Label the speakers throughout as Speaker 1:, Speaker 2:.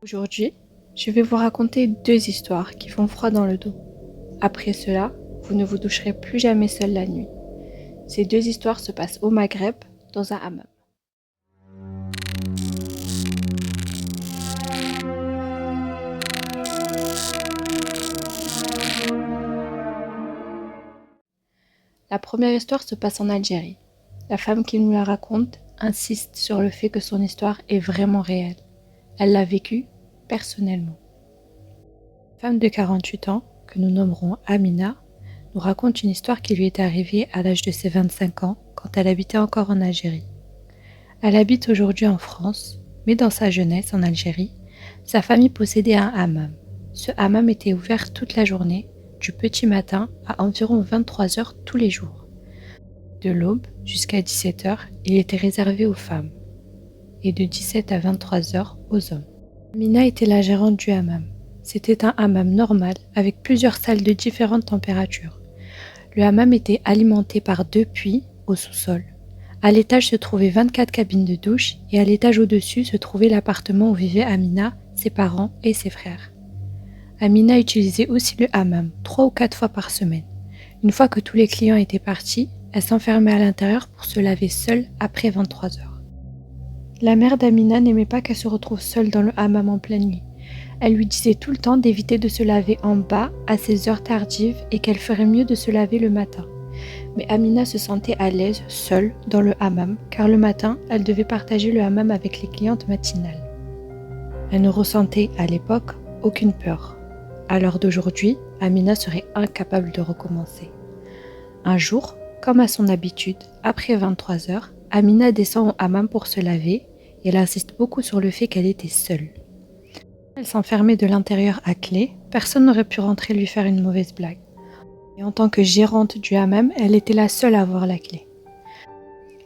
Speaker 1: Aujourd'hui, je vais vous raconter deux histoires qui font froid dans le dos. Après cela, vous ne vous doucherez plus jamais seul la nuit. Ces deux histoires se passent au Maghreb, dans un hammam. La première histoire se passe en Algérie. La femme qui nous la raconte insiste sur le fait que son histoire est vraiment réelle. Elle l'a vécue personnellement. Une femme de 48 ans, que nous nommerons Amina, nous raconte une histoire qui lui est arrivée à l'âge de ses 25 ans, quand elle habitait encore en Algérie. Elle habite aujourd'hui en France, mais dans sa jeunesse en Algérie, sa famille possédait un hammam. Ce hammam était ouvert toute la journée, du petit matin à environ 23 heures tous les jours. De l'aube jusqu'à 17 heures, il était réservé aux femmes, et de 17 à 23 heures aux hommes. Amina était la gérante du hammam. C'était un hammam normal avec plusieurs salles de différentes températures. Le hammam était alimenté par deux puits au sous-sol. À l'étage se trouvaient 24 cabines de douche et à l'étage au-dessus se trouvait l'appartement où vivaient Amina, ses parents et ses frères. Amina utilisait aussi le hammam 3 ou 4 fois par semaine. Une fois que tous les clients étaient partis, elle s'enfermait à l'intérieur pour se laver seule après 23 heures. La mère d'Amina n'aimait pas qu'elle se retrouve seule dans le hammam en pleine nuit. Elle lui disait tout le temps d'éviter de se laver en bas à ces heures tardives et qu'elle ferait mieux de se laver le matin. Mais Amina se sentait à l'aise seule dans le hammam car le matin, elle devait partager le hammam avec les clientes matinales. Elle ne ressentait à l'époque aucune peur. À l'heure d'aujourd'hui, Amina serait incapable de recommencer. Un jour, comme à son habitude, après 23 heures, Amina descend au hammam pour se laver et elle insiste beaucoup sur le fait qu'elle était seule. Elle s'enfermait de l'intérieur à clé, personne n'aurait pu rentrer lui faire une mauvaise blague. Et en tant que gérante du hammam, elle était la seule à avoir la clé.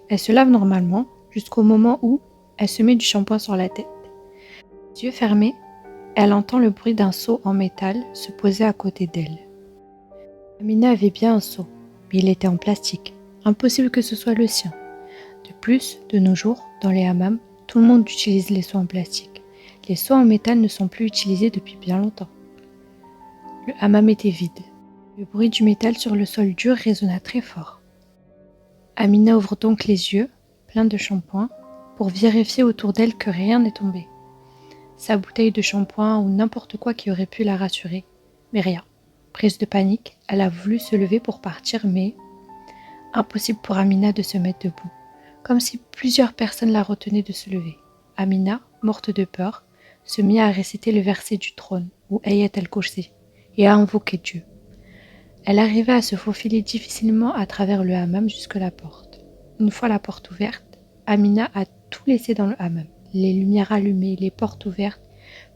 Speaker 1: Elle se lave normalement jusqu'au moment où elle se met du shampoing sur la tête. Les yeux fermés, elle entend le bruit d'un seau en métal se poser à côté d'elle. Amina avait bien un seau, mais il était en plastique. Impossible que ce soit le sien. De plus, de nos jours, dans les hammams, tout le monde utilise les seaux en plastique. Les seaux en métal ne sont plus utilisés depuis bien longtemps. Le hammam était vide. Le bruit du métal sur le sol dur résonna très fort. Amina ouvre donc les yeux, pleins de shampoing, pour vérifier autour d'elle que rien n'est tombé. Sa bouteille de shampoing ou n'importe quoi qui aurait pu la rassurer, mais rien. Prise de panique, elle a voulu se lever pour partir, mais impossible pour Amina de se mettre debout, comme si plusieurs personnes la retenaient de se lever. Amina, morte de peur, se mit à réciter le verset du trône, ou Ayat al-Kursi, et à invoquer Dieu. Elle arriva à se faufiler difficilement à travers le hammam jusque la porte. Une fois la porte ouverte, Amina a tout laissé dans le hammam, les lumières allumées, les portes ouvertes,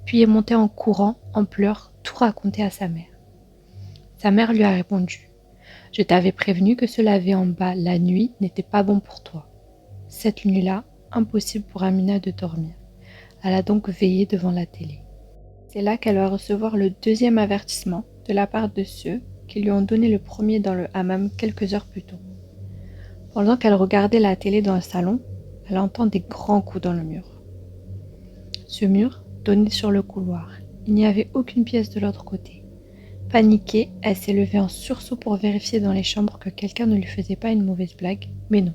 Speaker 1: puis est montée en courant, en pleurs, tout raconter à sa mère. Sa mère lui a répondu « Je t'avais prévenu que se laver en bas la nuit n'était pas bon pour toi. » Cette nuit-là, impossible pour Amina de dormir. Elle a donc veillé devant la télé. C'est là qu'elle va recevoir le deuxième avertissement de la part de ceux qui lui ont donné le premier dans le hammam quelques heures plus tôt. Pendant qu'elle regardait la télé dans le salon, elle entend des grands coups dans le mur. Ce mur donnait sur le couloir. Il n'y avait aucune pièce de l'autre côté. Paniquée, elle s'est levée en sursaut pour vérifier dans les chambres que quelqu'un ne lui faisait pas une mauvaise blague, mais non.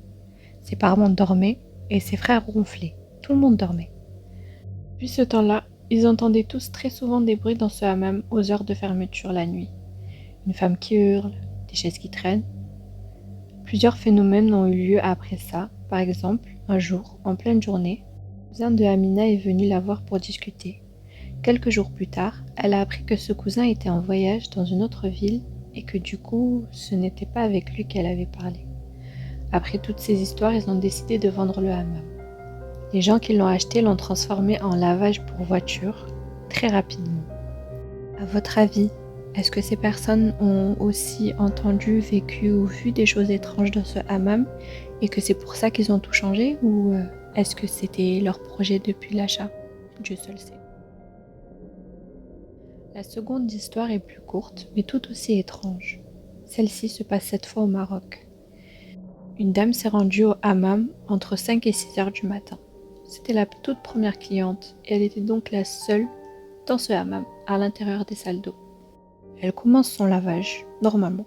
Speaker 1: Ses parents dormaient et ses frères ronflaient. Tout le monde dormait. Depuis ce temps-là, ils entendaient tous très souvent des bruits dans ce hammam aux heures de fermeture la nuit. Une femme qui hurle, des chaises qui traînent. Plusieurs phénomènes ont eu lieu après ça. Par exemple, un jour, en pleine journée, le cousin de Amina est venu la voir pour discuter. Quelques jours plus tard, elle a appris que ce cousin était en voyage dans une autre ville et que du coup, ce n'était pas avec lui qu'elle avait parlé. Après toutes ces histoires, ils ont décidé de vendre le hammam. Les gens qui l'ont acheté l'ont transformé en lavage pour voiture très rapidement. À votre avis, est-ce que ces personnes ont aussi entendu, vécu ou vu des choses étranges dans ce hammam et que c'est pour ça qu'ils ont tout changé ou est-ce que c'était leur projet depuis l'achat? Dieu seul sait. La seconde histoire est plus courte mais tout aussi étrange. Celle-ci se passe cette fois au Maroc. Une dame s'est rendue au hammam entre 5 et 6 heures du matin. C'était la toute première cliente et elle était donc la seule dans ce hammam, à l'intérieur des salles d'eau. Elle commence son lavage, normalement,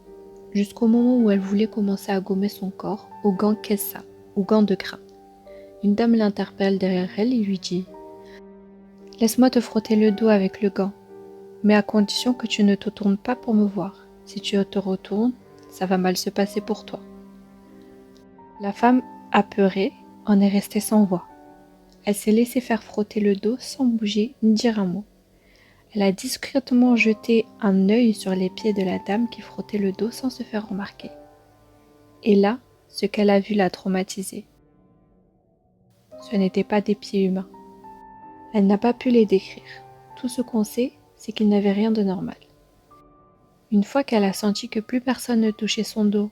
Speaker 1: jusqu'au moment où elle voulait commencer à gommer son corps au gant kessa, ou gant de grain. Une dame l'interpelle derrière elle et lui dit « Laisse-moi te frotter le dos avec le gant, mais à condition que tu ne te tournes pas pour me voir. Si tu te retournes, ça va mal se passer pour toi. » La femme, apeurée, en est restée sans voix. Elle s'est laissée faire frotter le dos sans bouger ni dire un mot. Elle a discrètement jeté un œil sur les pieds de la dame qui frottait le dos sans se faire remarquer. Et là, ce qu'elle a vu l'a traumatisée. Ce n'étaient pas des pieds humains. Elle n'a pas pu les décrire. Tout ce qu'on sait, c'est qu'il n'avait rien de normal. Une fois qu'elle a senti que plus personne ne touchait son dos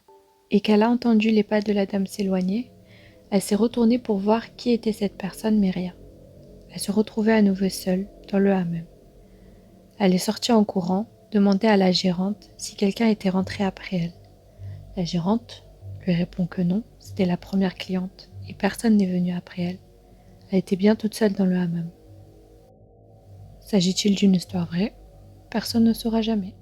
Speaker 1: et qu'elle a entendu les pas de la dame s'éloigner, elle s'est retournée pour voir qui était cette personne, mais rien. Elle se retrouvait à nouveau seule, dans le hammam. Elle est sortie en courant, demander à la gérante si quelqu'un était rentré après elle. La gérante lui répond que non, c'était la première cliente et personne n'est venu après elle. Elle était bien toute seule dans le hammam. S'agit-il d'une histoire vraie? Personne ne saura jamais.